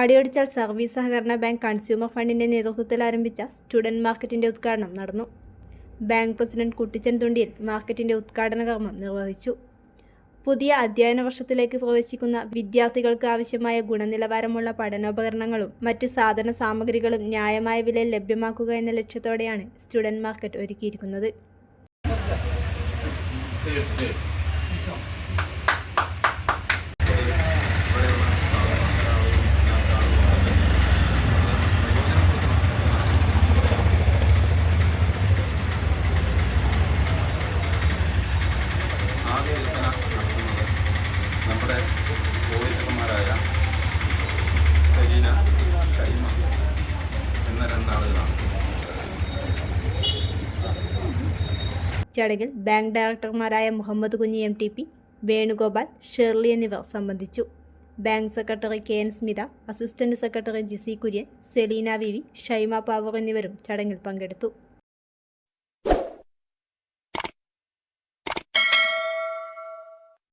കാടിയൊടിച്ചാൽ service സഹകരണ bank consumer ഫണ്ടിന്റെ നേതൃത്വത്തിൽ ആരംഭിച്ച സ്റ്റുഡന്റ് മാർക്കറ്റിന്റെ ഉദ്ഘാടനം നടന്നു. ബാങ്ക് പ്രസിഡന്റ് കുട്ടിച്ചൻ തുണ്ടിയിൽ മാർക്കറ്റിന്റെ ഉദ്ഘാടന കർമ്മം നിർവഹിച്ചു. പുതിയ അധ്യയന വർഷത്തിലേക്ക് പ്രവേശിക്കുന്ന വിദ്യാർത്ഥികൾക്ക് ആവശ്യമായ ഗുണനിലവാരമുള്ള പഠനോപകരണങ്ങളും മറ്റ് സാധന സാമഗ്രികളും ന്യായമായ വിലയിൽ ലഭ്യമാക്കുക എന്ന ലക്ഷ്യത്തോടെയാണ് സ്റ്റുഡന്റ് മാർക്കറ്റ് ഒരുക്കിയിരിക്കുന്നത്. നമ്മുടെ പോലീസന്മാരായ സരീന, ഷൈമ എന്ന രണ്ടാളുകളാണ്. ചടങ്ങിൽ bank ഡയറക്ടർമാരായ Muhammad Kunhi MTP, Venugopal, Shirley എന്നിവർ സംബന്ധിച്ചു. Bank secretary KN Smitha, assistant secretary Jicy Kurian, Selina VV, Shaima Pavar എന്നിവരും ചടങ്ങിൽ പങ്കെടുത്തു.